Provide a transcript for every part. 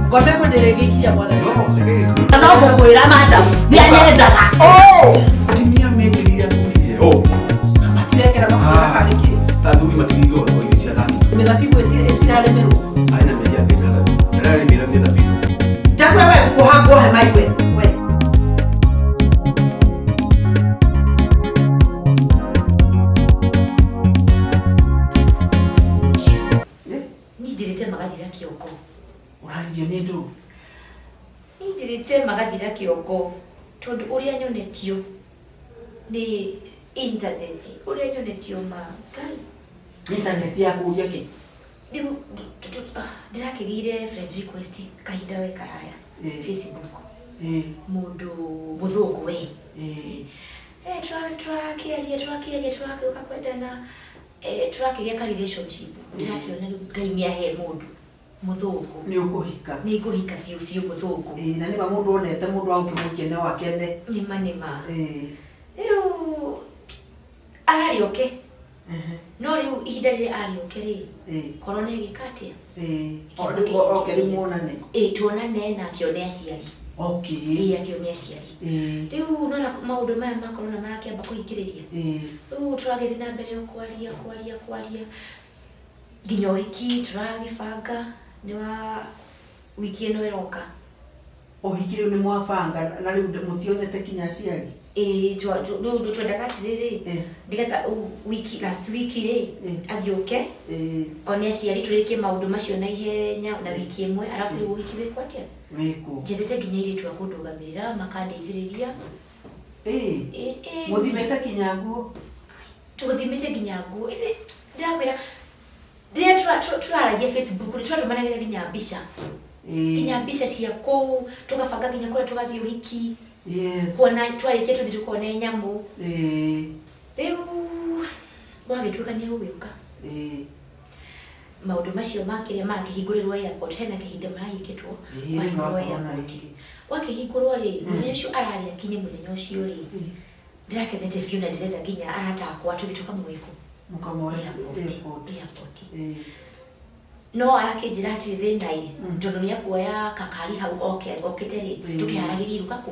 Ngombe ko ndĩrĩgĩikia mwathani. No ngũkwĩra madam nĩanyendaga. Timia mekĩrire mũrie. Matirekera mabuku karĩki. Athuri matigirwo kwa cia thani. Mĩthabibũ ĩtiraremerwo. Aina media ngĩtara. Ndararĩmĩra mĩthabibũ. Ndakũra we kũhangwo he maiwe. We. Nĩndirĩte magathira kĩongo. Ũrarĩrio nĩ ndũ. Nĩndirĩte magathira kĩongo tondũ ũrĩa nyonetio nĩ internet, ũrĩa nyonetio Ngai. Internet ya kũria kĩ? Rĩu ndĩrakĩgĩire friend request kahinda we karaya Facebook. Mũndũ mũthũngũ we. Tũrakĩũka kwendana tũrakĩgĩa ka relationship. Ndĩrakĩona rĩu Ngai nĩahe mũndũ mũthũngũ. Nĩ ũkũhika. Nĩ ngũhika biũ mũthũngũ. Na nĩma mũndũ onete mũndũ wa gũkĩmũkene wakene. Nĩma. Rĩu ararĩoke. No rĩu ihinda rĩrĩa arĩoke rĩ, korona ĩgĩka atĩa? Oke rĩu muonane. Tuonane na akĩone aciari. Okay. Akĩone aciari. Rĩu nona maũndũ maya ma korona marakĩamba kũhingĩrĩria. Rĩu tũragĩthiĩ na mbere kwaria. Nginya ũhiki tũragĩbanga nĩ wa wiki ĩno ĩroka. Ũhiki rĩu nĩ mwabanga na rĩu mũtionete kinya aciari. Twendaga atĩrĩrĩ nĩgetha last week rĩ agĩũke one aciari tũrĩkie maũndũ macio na ihenya na wiki ĩmwe arabu rĩu ũhiki wĩkwo atĩa? Wĩkwo. Njethete nginya airĩtu a kũndũgamĩrĩra makandeithĩrĩria. Mũthimĩte kinya nguo. Tũthimĩte nginya nguo. Ndĩrakwĩra rĩrĩa tũraragia Facebook nĩ tũratũmanagĩra nginya mbica. Nginya mbica cia kũu tũgabanga nginya kũrĩa tũgathiĩ ũhiki. Kuona twarĩkia tũthiĩ tukone nyamũ. Rĩu gwagĩtuĩka nĩ ũgĩũka. Maũndũ macio makĩrĩa marakĩhingũrĩrwo airport, hena kĩhinda marahingĩtwo mahingũrwo airport. Gwakĩhingũrwo rĩ, mũthenya ũcio ararĩ akinye mũthenya ũcio rĩ, ndĩrakenete biũ na ndĩretha nginya arata akwa tũthiĩ tũkamwĩkũ airport. No arakĩnjĩra atĩ thĩna-ĩ tondũ nĩekuoya kakari hau okĩte rĩ tũkĩharagĩria iruga kũ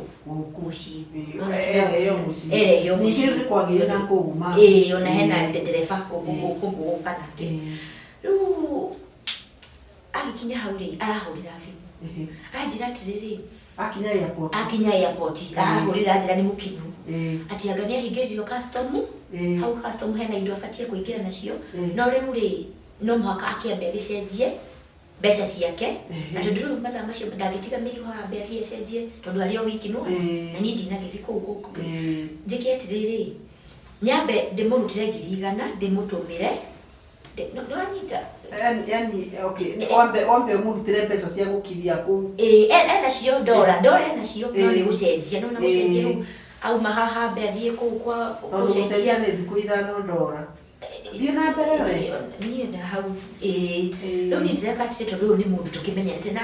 mũciĩ. Erehio mũciĩ. Ona hena ndereba gũka nake. Rĩu agĩkinya hau rĩ arahũrĩra thimũ. Aranjĩra atĩrĩrĩ akinya airport arahũrĩra anjĩra nĩ mũkinyu. Atĩ anga nĩahingĩririo custom. Hau custom hena indo abatiĩ kũingĩra nacio. No rĩu rĩ no mũhaka akĩambe agĩcenjie mbeca ciake na tondũ rĩu mathaa macio ndangĩtiga mĩrigo hambe athiĩ acenjie tondũ arĩ o wiki nĩwona na niĩ ndinagĩthiĩ kũu njĩke atĩrĩrĩ nyambe ndĩmũrutĩre 100 ndĩmũtũmĩre nĩwanyita yani okay wambe ũmũrutĩre mbeca cia gũkiria kũu enacio ndora enacio no nĩ gũcenjia no na gũcenjia rĩu auma haha mbe athiĩ kũu kwa gũcenjia nĩ thikũ ithano ndora. Thiĩ na mbere we. Niĩ na hau rĩu niĩ ndĩreka atĩ tondũ ũyũ nĩ mũndũ tũkĩmenyanĩte na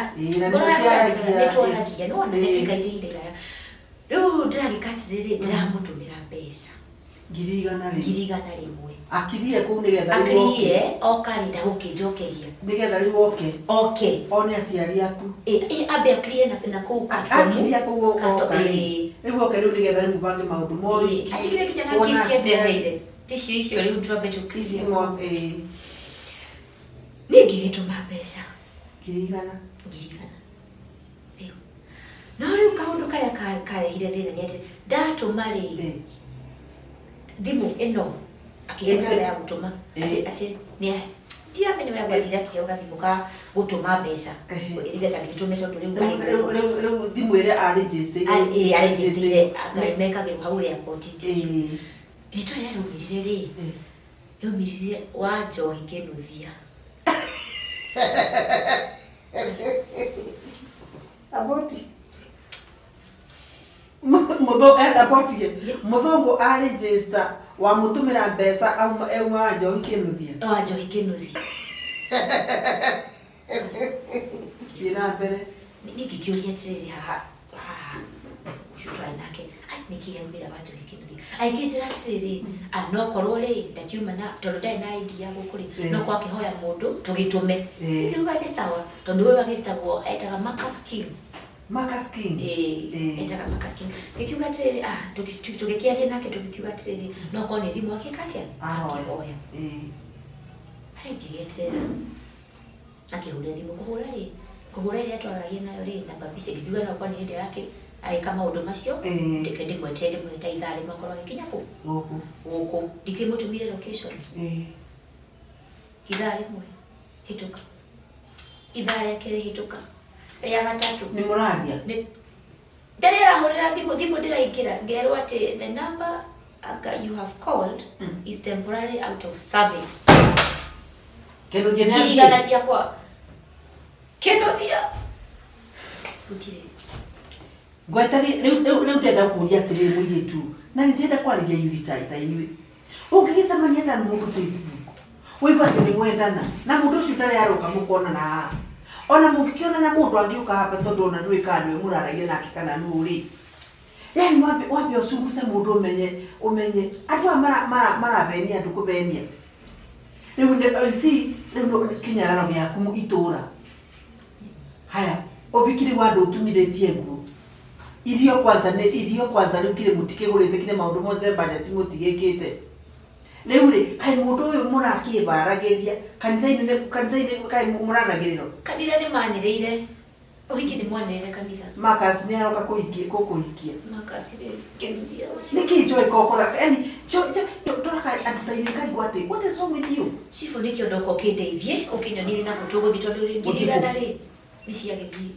ngoro yakwa nĩtwaragia nĩwona nĩtũikaite ihinda iraya. Rĩu ndĩragĩka atĩrĩrĩ ndĩramũtũmĩra mbeca 100 akirie kũu nĩgetha akiriye oka rĩ ndagũkĩnjokeria nĩgetha rĩu oke one aciari aku ambe akiriye na kũu custom akirie kũu rĩu oke rĩu nĩgetha rĩu mũbange maũndũ mothe atigire nginya na gift ndĩreheire ticio icio rĩu twambe tũkiriye niĩ ngĩgĩtũma mbeca 100 rĩu no rĩu kaũndũ karĩa karehire thĩna nĩ atĩ ndatũma rĩ thimũ ĩno akĩgĩa namba ya gũtũma atĩ nĩ ndiamenya ũrĩa gwathire akĩheo gathimũ ka gũtũma mbeca nĩgetha ngĩtũme tondũ rĩu thimũ ĩrĩa arĩnjĩcire mekagĩrwo hau airport rĩtwa rĩa rĩumĩrire rĩ rĩumĩrire Wanjohi Kĩnuthia. Aboti mũthũngũ arĩnjĩsta wa mũtũmĩra mbeca auma Wanjohi Kĩnuthia. Wanjohi Kĩnuthia. Thiĩ na mbere. Ningĩ kĩũria atĩrĩrĩ haha ũcio twarĩ nake nikiambira watu nikinuthi aikijira atiri no korwo ri ndakiuma na tondu ndai na idea gukuri no kwake hoya mundu tugitume ikiuga ni sawa tondu wewe agitagwo etaga Marcus King etaga Marcus King ikiuga atiri tugikiaria nake tugikiuga atiri no ko ni thimu akikatia ahoya haingigete akihura thimu kuhura ri atwaragia nayo ri na babise ikiuga no ko ni hindi yake ai kama maundu macio ndike ndimwetende mweta ithari makorwo gikinya ku guku ndikimutumire location ithari mwe hituka ithari kire hituka ya gatatu ni muraria ni ndarira hurira thimu ndiraikira ngerwa ati the number you have called is temporarily out of service kendo jena kirigana ciakwa kendo thia utire gwetari riu ndenda kuria atiri muiritu na ndenda kwariria yuritaita inyui ungigicamania ta mundu Facebook wigwa atiri mwendana na mundu ucio ndari aroka mukona na ona mungikiona na mundu angiuka hapa tondu ona ndwikanywe muraragia nake kana nuri yani wapi usunguze mundu umenye andu marabenia andu kubenia riu riu kinyarano giaku itura haya obikiri wandu utumiretie nguo irio kwanza riu kire mutikigurite kire maundu mothe budget mutigikite riu ri kai mundu uyu murakibaragiria kanitha-ini kai muranagiriro kanitha ni maniriire uhiki ni mwanire kanitha Marcus ni aroka kuhikia Marcus ri kinuria niki joy kokora yani toraka adutaini kagwa ati what is wrong with you chifu nikio ndoko kindeithie ukinyonire na mutuguthi tondu ri ngirigana ri ni ciagithie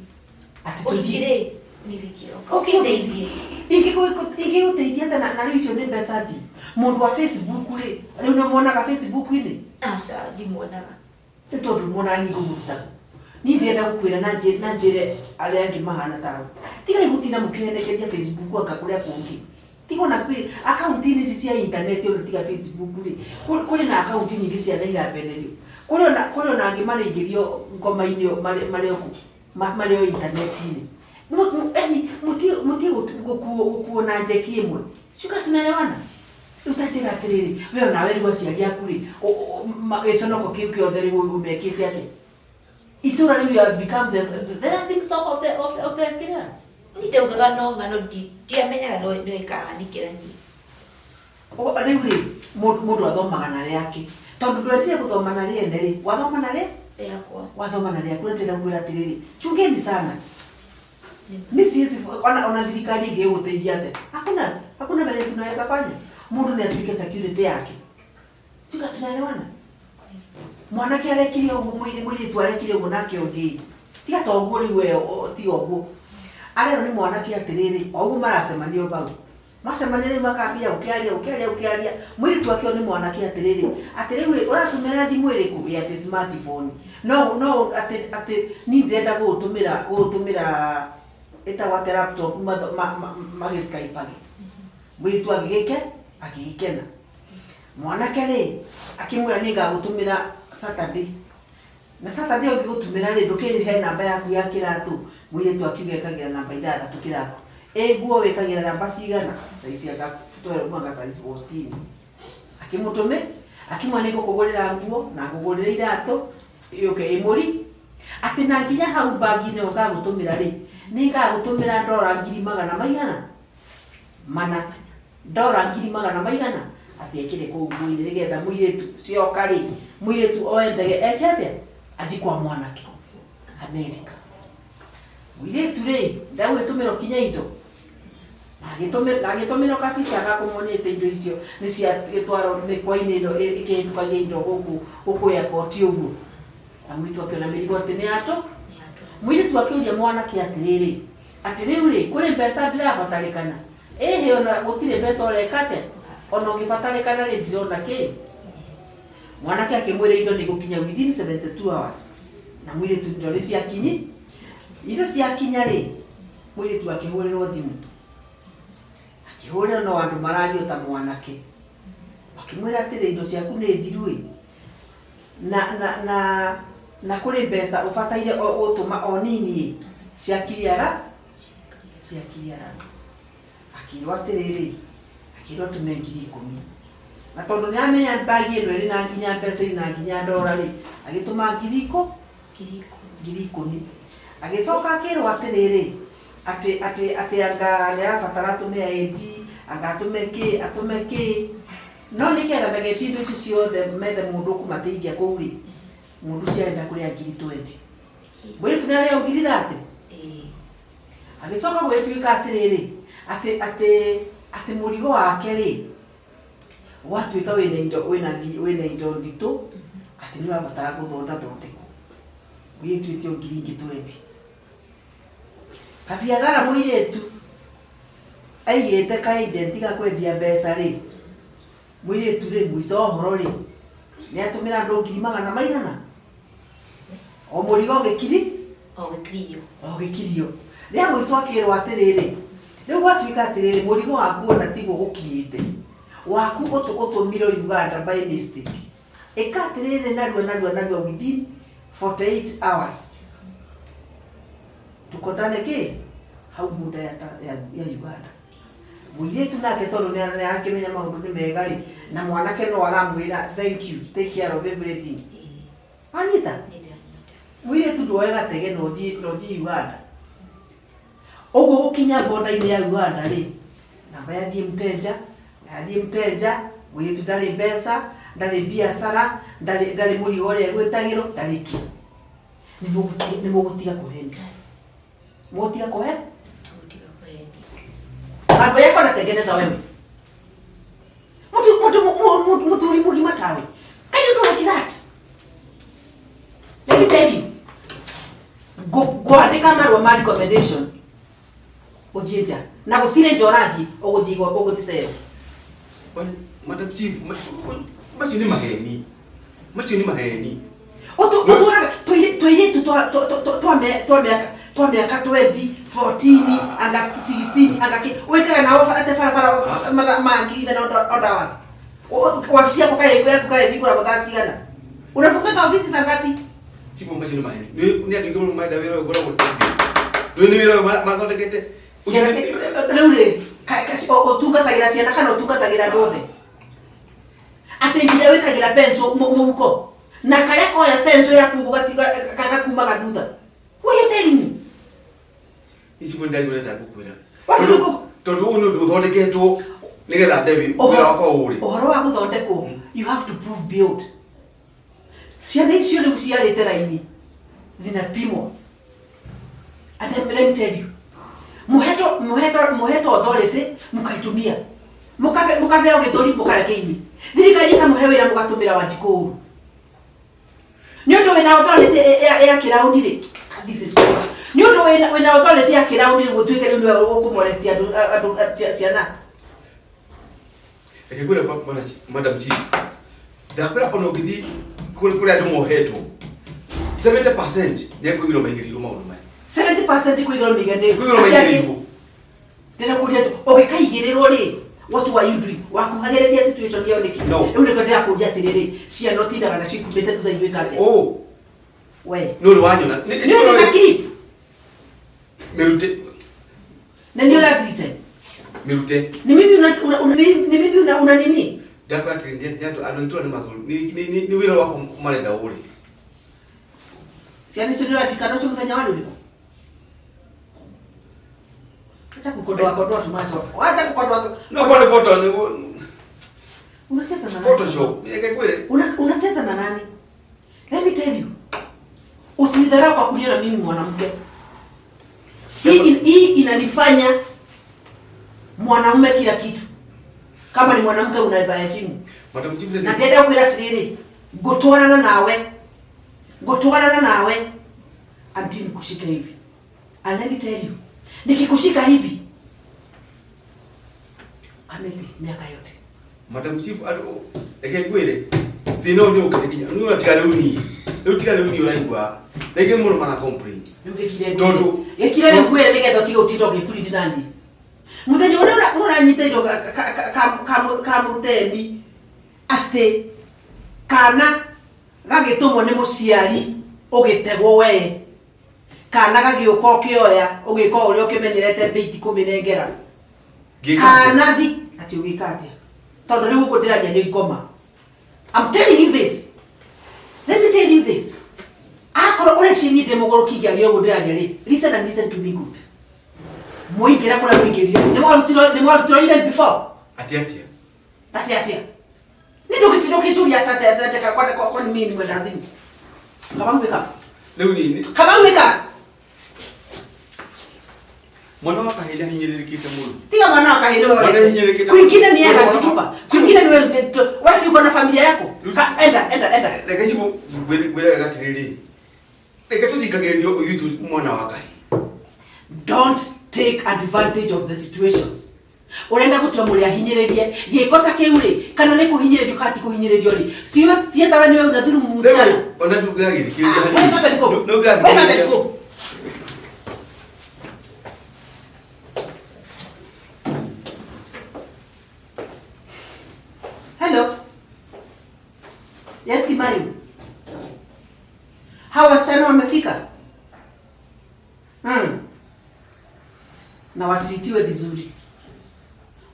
uhikire ni bikiro ukindeithie ingiguteithia tena na riu icio ni mbeca thi mundu wa Facebook ri riu no muonaga Facebook ini asa ndimuonaga tondu muona ni ngumuta ni ndienda gukwira na njire aria angi mahana tawe tiga igutina mukihenekeria Facebook akakuria kungi tigo na kwi account ini cia internet yo tiga Facebook ri kuri na account nyingi cia naira benerio kuri ona angi maringirio ngoma-ini mario internet ini muti gukuona njeki imwe shuka tunaelewana utajira atiriri wewe nawe rigwa ciari yaku ri giconoko kiu kiothe riu umekite ati itura riu you become the laughing stock of the kira ndeugaga no ngano ndiamenyaga no ikahanikira ni riu ri mundu athomaga na riake tondu ndwetie guthoma na riende ri wathoma na riaku ndenda kwira atiriri chungeni sana misiezi ona thirikari ingiguteithia ate hakuna vile tunaweza fanya mundu ni atuike security yake sika tunaelewana mwanake arekire ugu mwiri tu arekire ugu nake ungi tiga to ugu ri we ti ugu arero ni mwanake atiriri ugu maracemanio bau macemanio makambia ukiaria mwiri tu akio ni mwanake atiriri uratumira thimu iriku ya smartphone no ate ni ndenda gutumira eta wa laptop Skype agi mwitu agigikena mwanake ri akimwira ni ngagutumira Saturday na Saturday ungigutumira ri ndukihe namba yaku ya kiratu mwitu akiwekagira namba 6 kirako nguo wekagira namba cigana size aka 12 mwaka size 14 akimutume akimwane kugurira nguo na kugurira irato yuke imuri ati na nginya hau bagi-ini ugagutumira ri ni ngagutumira $200,000 $200,000 ati ekire ku mwiri rigetha mwiretu cioka ri mwiretu oendege ekete athi kwa mwanake America mwiretu ri ndagwitumira kinya indo nagitumira kabisa gakumonete indo icio ni cia gitwaro mikwa-ini ino ikihitukagia indo guku airport uguo na mwitu akiona mirigo ati ni ato mwiretu akiuria mwanake atiriri ati riu ri kuri mbeca ndirabatarikana ehe ona gutire mbeca orekate ona ungibatarikana ri ndirona ki mwanake akimwira indo ni gukinya within 72 hours na mwiretu ndore ciakinyi indo ciakinya ri mwiretu akihurirwo thimu akihurira no andu marario ta mwanake akimwira atiri indo ciaku ni thiru na kuri mbeca ubataire utuma onini cia clearance akirwo atiriri akirwo tume 10,000 na tondu ni amenya bagi ino ri na nginya pesa ina nginya $1 ri agituma 10,000 agicoka akirwo atiriri ati anga ni arabatara tume 80 anga atume ki no ni kenda ndagetindo icio ciothe methe mundu kumateithia kuuri mundu ciarenda kuria 20,000 mwiri tunaria 30,000 agicoka gwituika atiriri ati murigo wake ri watuika wina indo ndito ati ni wabatara thondeko gwituitio 20,000 kabiathara muiretu aigite ka agent ga kwendia mbeca ri muiretu ri mwico horo ri ni atumira andu 100,000 o murigo gikirio ria mwico akirwo atiriri riu gwatuika atiriri murigo waku ona tiguo gukinyite waku utumiro Uganda by mistake ikatiriri narua within 48 hours tukotane ki hau muda ya Uganda muiretu nake tondu ni arakimenya maundu ni mega ri na mwanake no aramwira thank you take care of everything anyita muiretu ndoega tege no thi Uganda ogo gukinya boda-ini ya Uganda ri namba yathie mteja muiretu ndari mbeca ndari biacara ndari murigo ria gwitagiro ndari ki ni mugutiga kuhenda motiga kohe mambo yako anatengeneza wewe mtu mugima tawe can you do like that? Let me tell you go andika marwa ma recommendation ojieja na gutire njoraji oguthicero Madam Chief macho ni maheni otuona toiletu twa miaka 20 14 anga 16 anga ki wekaga na ofa ate fara mangi even odawas ofisi yako kae vikura bodashi gana unafunga ofisi saa ngapi? Chief macho ni maheni ni ndio maida wero gora wote ni wero mathondekete Leule kasi otungatagira ciana kana otungatagira ndothe ati nginya wikagira penso muhuko na karia koya penso yaku gugatiga kakuma gathutha what you telling me ici ko ndari weta gukwira tondu unu nduthondeketwo nigetha David wira wako uri ohoro wa guthondekwo you have to prove build ciana icio riu ciarite raini zinapimwo and let me tell you muheto authority mukaitumia mukabe ogithori mukarekeini thirikari kamuhe wira mugatumira Wanjikuru nyondo wina authority ya kirauni ri this is good nyondo wina authority ya kirauni ri gutwike ri ndio ukumolestia andu ciana ekegura Madam Chief dakura ono gidi kule atu moheto 70% ni kuigiro maigiriro maundu mai 70% kuigiro maigiriro ndira kuria ogekaigirirwo ri what were you doing wakuhagereria situation yao niki no uneka ndira kuria atiriri cia no tindaga na cikumite tutha iwika ate we no wanyona ni na clip merute na ndio la vite merute ni mimi una nini dakwa ndio anaitwa ni mazuri ni wira wako marenda uri siani sio atikano cho mthanya wale uliko acha kukodoa tumacho acha kukodoa no kwa photo ni unacheza na nani photoshop yake unacheza na nani? Let me tell you, usinidharau kwa kuniona mimi mwanamke. Hii inanifanya mwanaume kila kitu. Kama ni mwanamke unaweza heshimu. Madam Chief na tenda kwira tiriri gotwarana nawe until nikushika hivi. And let me tell you, nikikushika hivi kamete miaka yote. Madam Chief ado ekegwire thino ni ukatinya ni watigale uni uraigwa rege muno mana complain tondu ekire ngwire nigetho tigo tito gipuliti nandi muthenya ura muranyita indo ka mutendi ate kana gagitumwo ni muciari ugitegwo we kana gagiuka okioya ugika uria ukimenyerete beiti kuminengera Kanathi ati ugikate. Tondu riu gukundiragia ni ngoma. I'm telling you this. Let me tell you this. Akoro ore shini demogoro kigario gundiragia ri. Listen and listen to me good. Muingira kula muingiria. Ni mwarutiro even before. Atia. Ndio kitiro kitu ya tata kwa mimi mwendazimu. Kama umeka. Leo nini? Kama umeka. Mwana waka hila hinyelekita mulu. Tika mwana waka hilo wale. Mwana hinyelekita. Kwingine ni yeye anatupa. Kwingine ni wewe wasi uko na familia yako. Enda. Leka chibu bwela gatirili. Leka tuzikagerio YouTube mwana waka. Don't take advantage of the situations. Urenda gutwamuria hinyererie gikota kiure kana ne kuhinyererio kati kuhinyererio ri siwe tieta wewe niwe unadhuru msichana ona ndugagiri kile no gari hello yes Kimayu wasichana wamefika na watitiwe vizuri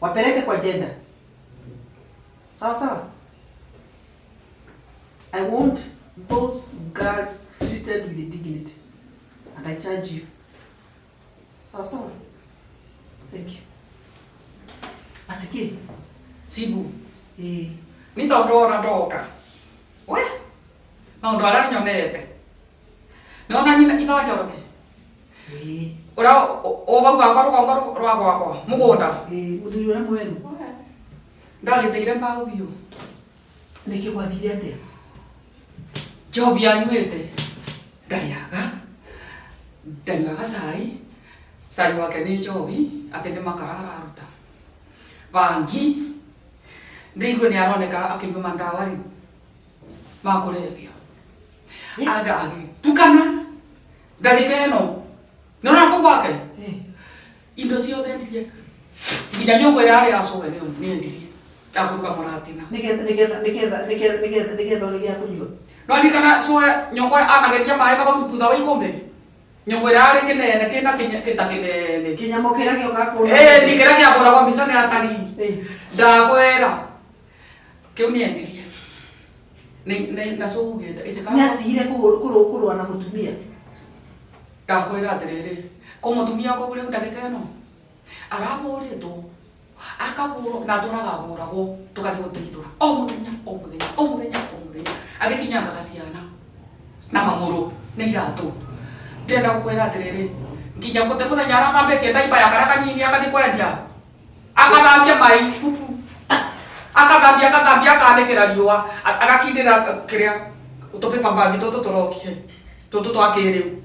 wapeleke kwa jenda. Sawa. I want those girls treated with dignity. And I charge you. Sawa. Thank you. Atiki. Sibu. Nitondora ndoka. We? Maundu aria nyonete. Nona nyina igachoroke. Ora oba gwakwa rwa gwakwa mugunda muthuri ura mweru ndagiteire mbao biu niki gwathire atia jobi anywete ndariaga cai wake ni jobi ati ni makara araruta bangi ndigwe ni aroneka akinywa mandawa ri makurebia aga agitukana ndagika eno nona ko gwake indo ciothe ndirie nginya nyũngũ ĩrĩa arĩ acowe nĩyo nĩendirie ya kũruga mũratina nĩgetha ũrĩ gĩa kũnyua no ndikana coe nyũngũ anageria maĩ mabau thutha wa ikũmbĩ nyũngũ ĩrĩa arĩ kĩnene kĩna kĩta kĩnene kĩnyamũ kĩrĩa gĩũka nĩ kĩrĩa kĩagũragwo mbica nĩ atarii ndakwĩra kĩu nĩendirie na cũgũgĩte nĩatigire kũrũa na mũtumia ndakwĩra atĩrĩrĩ kũmũtumia kũu rĩu ndagĩka ĩno aramũrĩtwo akabũrwo na tũragabũragwo tũgathiĩ gũteithũra o mũthenya agĩkinyangaga ciana na magũrũ nĩ iratũ ndĩrenda gũkwĩra atĩrĩrĩ nginya gũte mũthenya arathambĩtie ndaipa ya karĩa kanini agathiĩ kwendia akathambia mai akathambia akanĩkĩra riũa agakindĩra kĩrĩa tũpĩpa mbagi tũtũ tũrokie tũtũ twa kĩrĩu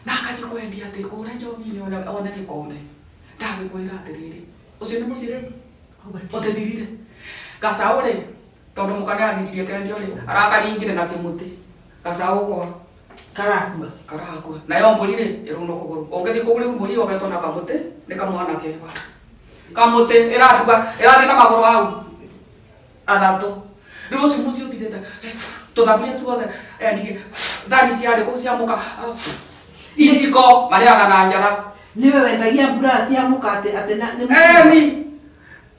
na akathi kwendia atä kå rä a njobi-inä one gä kombe ndagä ra atä rä rä å cio nä må cirä å tä thirire gacaå rä tondå må kanä agithirie kendio rä arakaringire na kä må tä gacaå gwa karakua nayo mbå ri rä ä rå no kå gå rå å ngä thiä kå rä u mbå ri obetwo na kamå tä nä kamwana keba kamå tä ä rathiä na magå rå hau athatå rä u å cio må cio thirä tå thambirie tuothe thani ciarä kå u cia må ka Ithiko mariaga na njara niwe wendagia mbura cia mukate atena ni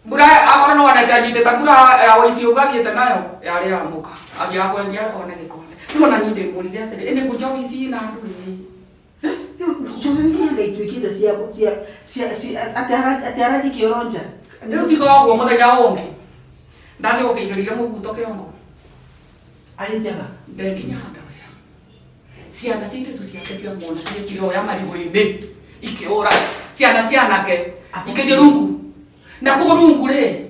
mbura akora no anajite ta mbura ya waiti ugathiete nayo yari ya muka agia kwendia one gikombe tuona ni ndi muri atiri ene kujobi ci na andu jobi ci ngaitwikite cia atara dikioronja riu tigo muthenya wonge ndage ukigirire mubuto kiongo ari njaga ndenginya handa ciana ciitĩtu ciake cia mwana ciekire oya marigũ-inĩ ikĩũra ciana cianake ikĩthiĩ rungu na kũu rungu rĩ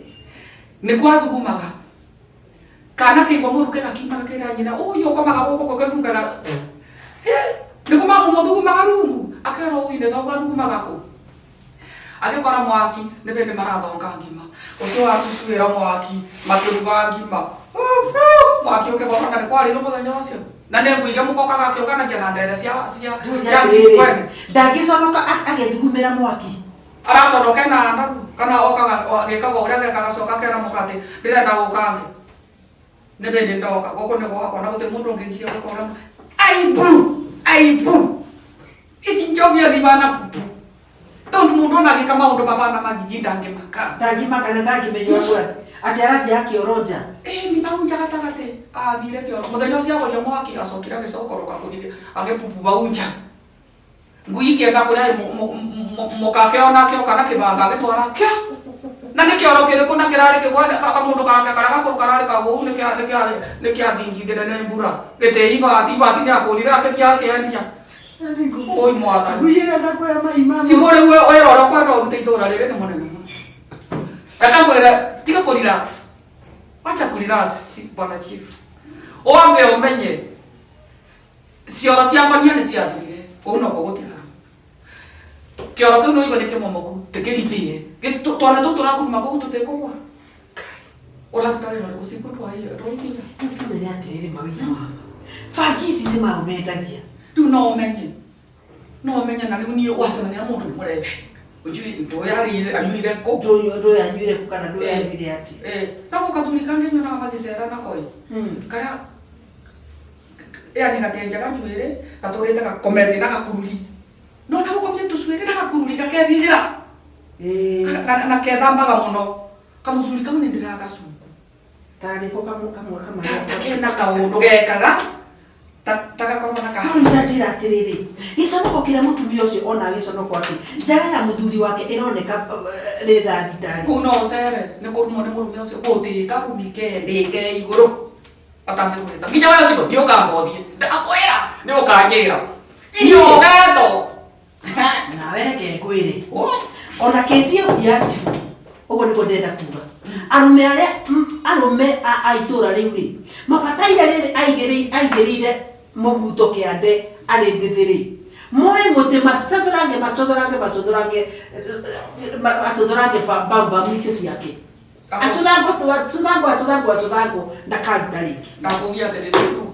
nĩ kwathugumaga kana kĩigua mũruke gakiumaga kĩra nyina ũyũ ũkomaga gũkũ kũkĩrungaga nĩ kũmamũmũthugumaga rungu akerwo ũine thoguo athugumaga kũ agĩkora mwaki nĩ bĩndĩ marathonga ngima ũcio wacucuĩra mwaki makĩruga ngima mwaki ũkĩgorana nĩ kwarĩirwo mũthenya ũcio na nä ngå må koka gakä å nganagia na ndere ciakwene ndangĩconoka agethugumĩra mwaki araconoke na ndagu kana gäkaga å rä a gekagacoka kera må katä ndä renda gå kange nä bä ndä ndoka gå kå nä gwakwa na gå tä må ndå å ngä ngiria gå kora aibu ici njomia ni bana pupu undu mundu na gika maundu mabana magijinda ngimaka. Ndangimaka na ndangimenya gwa. Ati arati yake oroja. Ni baunja gatagate. Thire kioro. Muthenya ucio agoria mwaki acokira gicokoroka kuthige agepupu baunja. Ngui kienda kuria mukake ona kio kana kibanga agitwara kia. Na nä kä oro kä rä kå na kä rarä kä gwenda kamå ndå gake karä gakå kararä kagå nä kä athingithä nä mbura gä tä ibathi nä akå rire akä kä akä endia oi mwathani cimå rä u wä ra å rä a kwenda å rute itå ra rä rä nä må nene reka mwä re tiga kå relax wacha kå relax bwana chief wambe å menye cioro ciakonia nä ciathirire kå u no kå gå tigara kä oro kä u no igå nä kä momoku tä kä rithie twana tå tå rakuruma kå u tå tä kå gwa å raruta wä ra rä gå cingå rwaikinya Ukimenya atiriri mawira mama. Bangi ici nĩ maumendagia. Rĩu no ũmenye na rĩu niĩ wacemania na mũndũ nĩ mũrebi. Ũnjui ndũyarĩire anyuire kũ. Ndũyanyuire kũ kana ndũyanyuire atĩ. Na gũkathuri kangĩ nyonaga magĩcera nako karĩa yani gatenjaga njuĩrĩ gatũrĩte gakomete na gakururi. No na gũkomie tũcuĩrĩ na gakururi gakethithĩra. Na kethambaga mũno. Kamũthuri kau nĩ ndĩragacungu. Tarĩ ko kamwe Kena kaũndũ gekaga. Tagakorwo na kahau. Njira atiriri. Gĩconoko kĩrĩa mũtumia ũcio ona gĩconoko ake. Njaga ya mũthuri wake ĩroneka nĩ tharitari. Kũu no ũcere nĩ kũrumwo nĩ mũrũme ũcio gũtĩka rumi kendĩke igũrũ. Atambĩkũrĩta. Nginya we ũcio ndiũkambothie. Ndakwĩra nĩ ũkanjĩra. Inyogendo. Nawe reke ngwĩre. Ona kesi ĩyo ya Cibu. Ũguo nĩguo ndĩrenda kuuga. Arume a itũra rĩu rĩ mabataire rĩrĩ aigĩrĩire mũbuto kĩande arĩ ndĩthĩrĩ moe mũtĩ macũthũrange bambamu icio ciake acũthangwo ndakaruta rĩngĩ. Ndakugia atĩrĩrĩ rĩu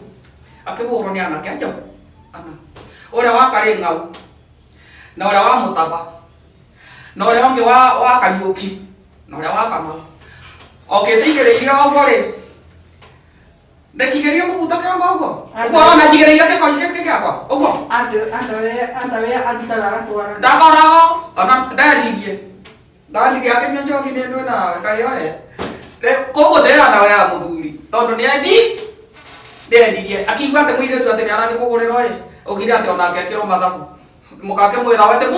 akĩhũrwo nĩ anake aja ana ũrĩa wa Karĩng'au na ũrĩa wa Mũtaba na ũrĩa ũngĩ wa Kariũki na ũrĩa wa Kamau okĩteigĩrĩire ũguo rĩ ndekigĩrĩire mũbuto kĩongo ũguo ũguo ona njigĩrĩire gĩkoi gĩakwa ũguo andawe arutaga agatwara ndakoragwo ona ndendirie ndandirie akĩmĩa njoki nĩ ndwĩ na Ngai oe koguo ndĩrana we ya mũthuri tondũ nĩendirie akiigua atĩ mũirĩtu atĩ nĩ arathiĩ kũgũrĩrwo ĩ augire atĩ onake ekĩrwo mathabu mũkake mwĩra we tĩ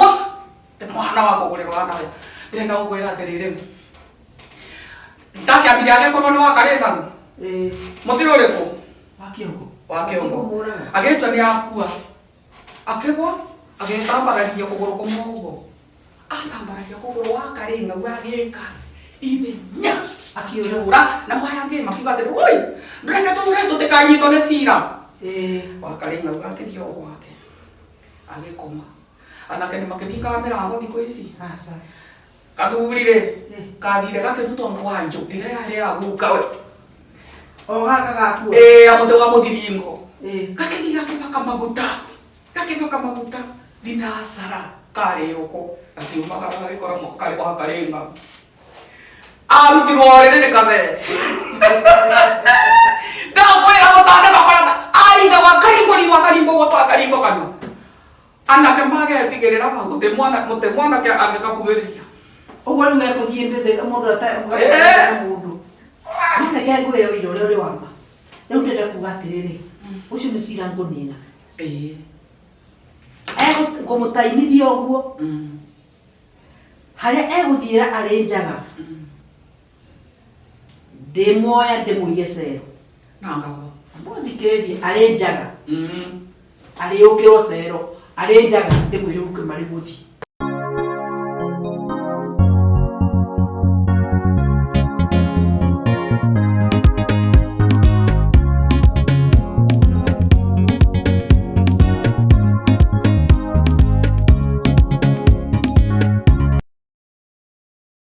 mwana wa kũgũrĩrwo anawe ndĩrenda gũkwĩra atĩrĩrĩ ndakiambire agĩkorwo nĩ wa Karĩng'au mũtĩ ũrĩkũ wa kĩongo agĩtua nĩ akua akĩgwa agĩtambararia kũgũrũ kũmwe ũguo atambararia kũgũrũ wa Karĩng'au agĩka ithenya akĩũrũra na mwaya angĩ makiuga atĩrĩ woi ndũreke tũtikanyitwo nĩ cira wa Karĩng'au akĩthiĩ o gwake agĩkoma anake nĩ makĩhingaga mĩrango thikũ ici kathuri rĩ kathire gakĩrutwo ngwanjũ ĩrĩa yarĩ ya guka we o gaka gakua amũtĩ wa mũthiringo gakĩthi gakĩmaka maguta thinacara karĩ ũkũ gakiumagara gagĩkora karĩ wa Karĩng'au arutirwo rĩrĩ nĩ kabere ndakwĩra mũtande gakorata aringa gwa karingo ũguo twa karingo kanu anake magetigĩrĩra hau mũtĩ mwanake angĩgakuhĩrĩria ũguo rĩu ekũthiĩ ndĩthĩ mũndũ mũndũ noneke ngwĩre wĩira ũrĩa ũrĩ wama rĩu ndĩrenda kuuga atĩrĩrĩ ũcio nĩ cira ngũnina ngũmũtaimithia ũguo harĩa egũthiĩra arĩ njaga ndĩmuoya ndĩmũige cero mũthikĩrĩrie arĩ njaga arĩ ũkĩrwo cero arĩ njaga ndĩmwĩre ũke marĩ mũthi